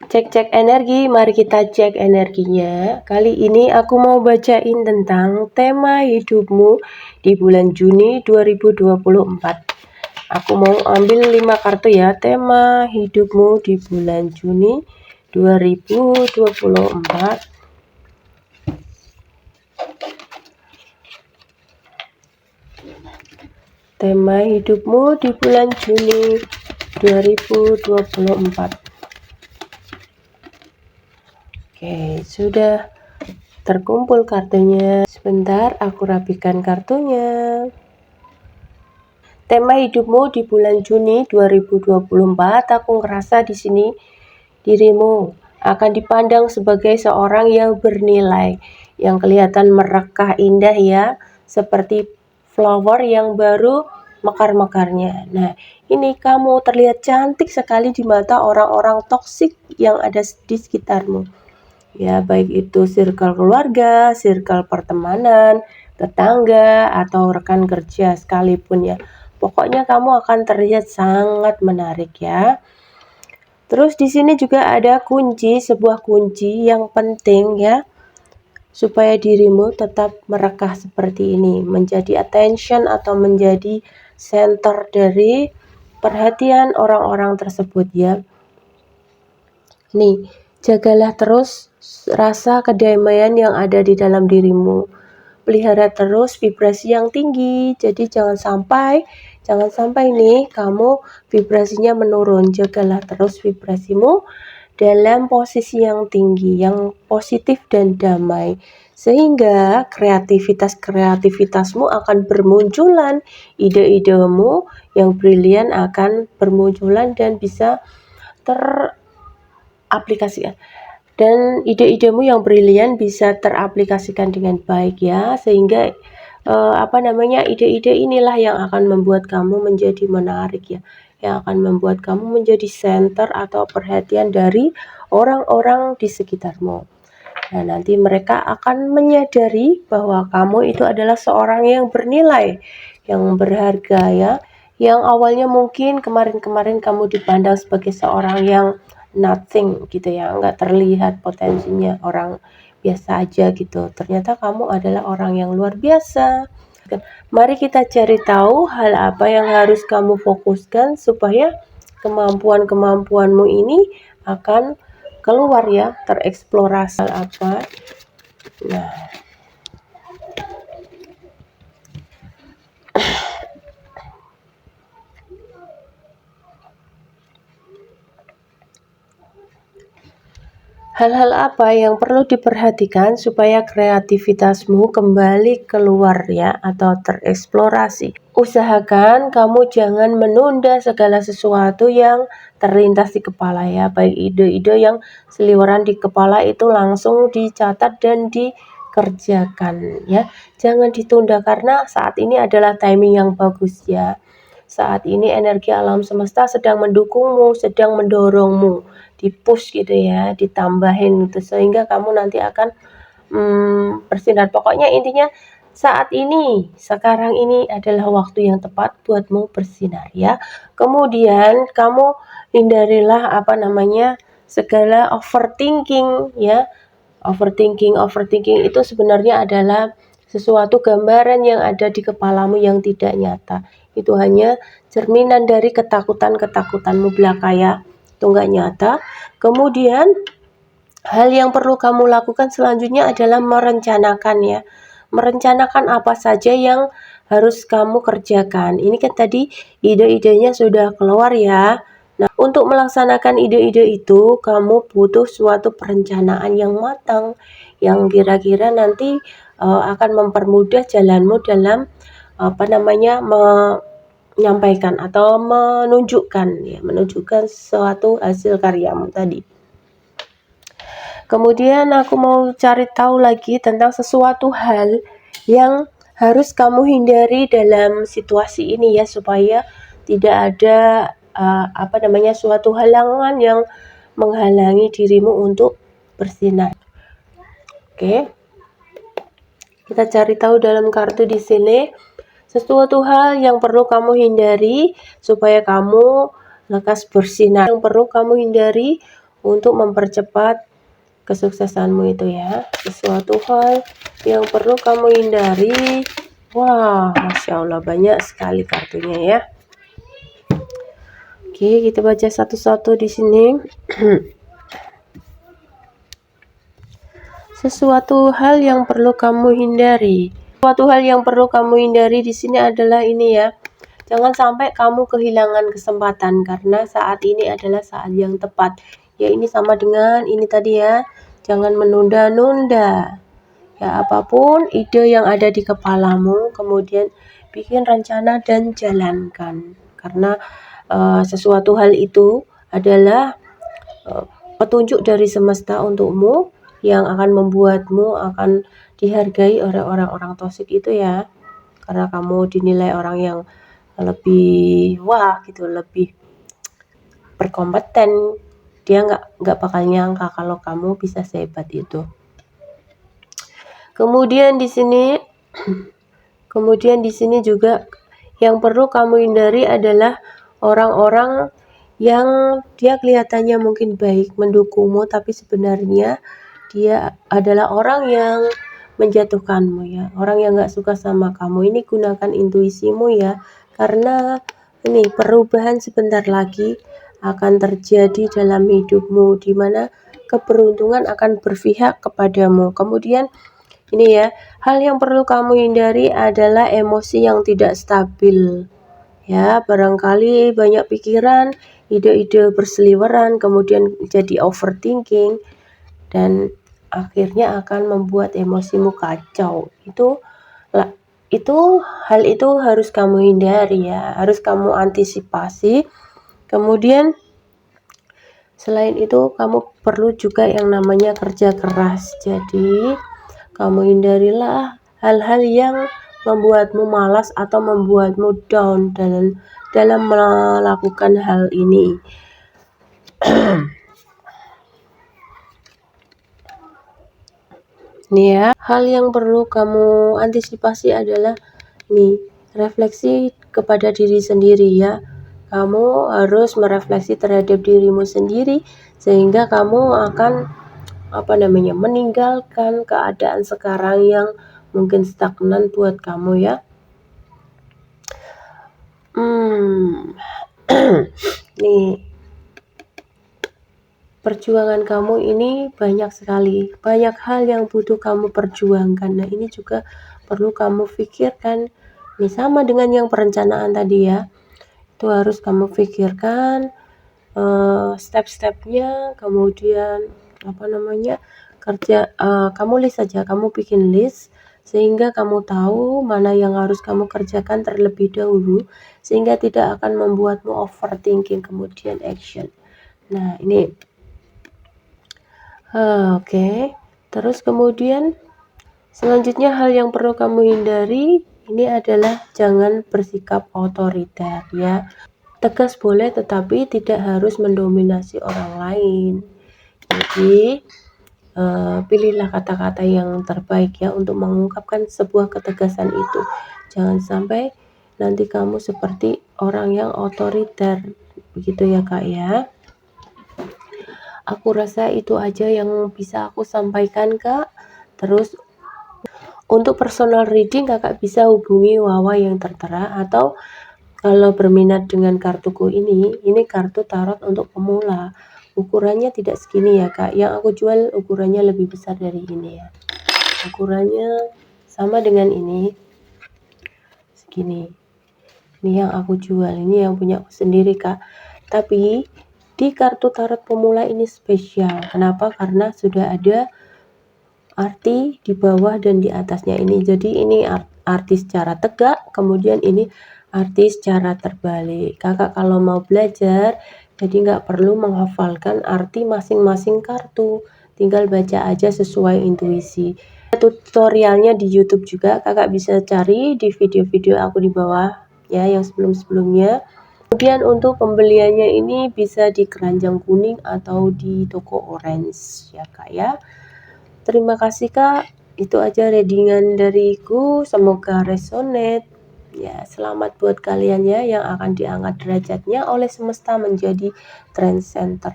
Cek-cek energi, mari kita cek energinya. Kali ini aku mau bacain tentang tema hidupmu di bulan Juni 2024. Aku mau ambil 5 kartu ya, tema hidupmu di bulan Juni 2024. Tema hidupmu di bulan Juni 2024. Oke, sudah terkumpul kartunya. Sebentar, aku rapikan kartunya. Tema hidupmu di bulan Juni 2024, aku ngerasa di sini dirimu akan dipandang sebagai seorang yang bernilai, yang kelihatan merekah indah ya, seperti flower yang baru mekar-mekarnya. Nah, ini kamu terlihat cantik sekali di mata orang-orang toksik yang ada di sekitarmu. Ya, baik itu circle keluarga, circle pertemanan, tetangga, atau rekan kerja sekalipun ya. Pokoknya kamu akan terlihat sangat menarik ya. Terus di sini juga ada kunci, sebuah kunci yang penting ya, supaya dirimu tetap merekah seperti ini, menjadi attention atau menjadi center dari perhatian orang-orang tersebut ya. Nih, jagalah terus rasa kedamaian yang ada di dalam dirimu. Pelihara terus vibrasi yang tinggi. Jadi jangan sampai nih kamu vibrasinya menurun. Jagalah terus vibrasimu dalam posisi yang tinggi, yang positif dan damai. Sehingga kreativitasmu akan bermunculan, ide-idemu yang brilian akan bermunculan dan bisa teraplikasikan. Dan ide-idemu yang brilian bisa teraplikasikan dengan baik ya, sehingga ide-ide inilah yang akan membuat kamu menjadi menarik ya, yang akan membuat kamu menjadi center atau perhatian dari orang-orang di sekitarmu. Nah, nanti mereka akan menyadari bahwa kamu itu adalah seorang yang bernilai, yang berharga ya, yang awalnya mungkin kemarin-kemarin kamu dipandang sebagai seorang yang nothing gitu ya, nggak terlihat potensinya, orang biasa aja gitu. Ternyata kamu adalah orang yang luar biasa. Mari kita cari tahu hal apa yang harus kamu fokuskan supaya kemampuan-kemampuanmu ini akan keluar ya, tereksplorasi hal apa. Nah, hal-hal apa yang perlu diperhatikan supaya kreativitasmu kembali keluar ya, atau tereksplorasi. Usahakan kamu jangan menunda segala sesuatu yang terlintas di kepala ya, baik ide-ide yang seliweran di kepala itu langsung dicatat dan dikerjakan ya. Jangan ditunda karena saat ini adalah timing yang bagus ya. Saat ini energi alam semesta sedang mendukungmu, sedang mendorongmu, di-push gitu ya, ditambahin gitu, sehingga kamu nanti akan bersinar. Pokoknya intinya saat ini, sekarang ini adalah waktu yang tepat buatmu bersinar ya. Kemudian kamu hindarilah segala overthinking ya. Overthinking itu sebenarnya adalah sesuatu gambaran yang ada di kepalamu yang tidak nyata. Itu hanya cerminan dari ketakutanmu belaka ya, itu nggak nyata. Kemudian hal yang perlu kamu lakukan selanjutnya adalah merencanakan ya. Merencanakan apa saja yang harus kamu kerjakan. Ini kan tadi ide-idenya sudah keluar ya. Nah, untuk melaksanakan ide-ide itu, kamu butuh suatu perencanaan yang matang, yang kira-kira nanti akan mempermudah jalanmu dalam menyampaikan atau menunjukkan suatu hasil karyamu tadi. Kemudian aku mau cari tahu lagi tentang sesuatu hal yang harus kamu hindari dalam situasi ini ya, supaya tidak ada suatu halangan yang menghalangi dirimu untuk bersinar. Oke. Kita cari tahu dalam kartu di sini sesuatu hal yang perlu kamu hindari supaya kamu lekas bersinar. Yang perlu kamu hindari untuk mempercepat kesuksesanmu itu ya. Sesuatu hal yang perlu kamu hindari. Wah, Masya Allah, banyak sekali kartunya ya. Oke, kita baca satu-satu di sini. Sesuatu hal yang perlu kamu hindari. Sesuatu hal yang perlu kamu hindari di sini adalah ini ya. Jangan sampai kamu kehilangan kesempatan karena saat ini adalah saat yang tepat. Ya, ini sama dengan ini tadi ya. Jangan menunda-nunda. Ya, apapun ide yang ada di kepalamu, kemudian bikin rencana dan jalankan. Karena sesuatu hal itu adalah petunjuk dari semesta untukmu yang akan membuatmu akan dihargai oleh orang-orang toksik itu ya. Karena kamu dinilai orang yang lebih wah gitu, lebih berkompeten. Dia nggak bakal nyangka kalau kamu bisa sehebat itu. Kemudian di sini juga yang perlu kamu hindari adalah orang-orang yang dia kelihatannya mungkin baik mendukungmu, tapi sebenarnya dia adalah orang yang menjatuhkanmu ya, orang yang nggak suka sama kamu. Ini gunakan intuisimu ya, karena ini perubahan sebentar lagi akan terjadi dalam hidupmu, di mana keberuntungan akan berpihak kepadamu. Kemudian ini ya, hal yang perlu kamu hindari adalah emosi yang tidak stabil. Ya, barangkali banyak pikiran, ide-ide berseliweran, kemudian jadi overthinking, dan akhirnya akan membuat emosimu kacau. Hal itu harus kamu hindari ya, harus kamu antisipasi. Kemudian selain itu kamu perlu juga yang namanya kerja keras. Jadi kamu hindarilah hal-hal yang membuatmu malas atau membuatmu down dalam melakukan hal ini. Nih ya, hal yang perlu kamu antisipasi adalah nih, refleksi kepada diri sendiri ya. Kamu harus merefleksi terhadap dirimu sendiri sehingga kamu akan meninggalkan keadaan sekarang yang mungkin stagnan buat kamu ya. Nih, perjuangan kamu ini banyak sekali, banyak hal yang butuh kamu perjuangkan. Nah, ini juga perlu kamu pikirkan. Ini sama dengan yang perencanaan tadi ya, itu harus kamu pikirkan step-stepnya. Kemudian kamu list saja, kamu bikin list sehingga kamu tahu mana yang harus kamu kerjakan terlebih dahulu sehingga tidak akan membuatmu overthinking kemudian action. Nah, ini Oke, terus kemudian selanjutnya hal yang perlu kamu hindari ini adalah jangan bersikap otoriter ya. Tegas boleh tetapi tidak harus mendominasi orang lain. Jadi pilihlah kata-kata yang terbaik ya untuk mengungkapkan sebuah ketegasan itu. Jangan sampai nanti kamu seperti orang yang otoriter. Begitu ya Kak ya. Aku rasa itu aja yang bisa aku sampaikan Kak. Terus untuk personal reading Kakak bisa hubungi Wawa yang tertera, atau kalau berminat dengan kartuku ini kartu tarot untuk pemula. Ukurannya tidak segini ya Kak. Yang aku jual ukurannya lebih besar dari ini ya. Ukurannya sama dengan ini. Segini. Ini yang aku jual, ini yang punya aku sendiri Kak. Tapi di kartu tarot pemula ini spesial. Kenapa? Karena sudah ada arti di bawah dan di atasnya ini. Jadi ini arti secara tegak, kemudian ini arti secara terbalik. Kakak kalau mau belajar, jadi nggak perlu menghafalkan arti masing-masing kartu. Tinggal baca aja sesuai intuisi. Tutorialnya di YouTube juga, kakak bisa cari di video-video aku di bawah ya, yang sebelum-sebelumnya. Kemudian untuk pembeliannya ini bisa di keranjang kuning atau di toko orange ya Kak ya. Terima kasih Kak, itu aja readingan dariku, semoga resonate ya. Selamat buat kalian ya yang akan diangkat derajatnya oleh semesta menjadi trend center.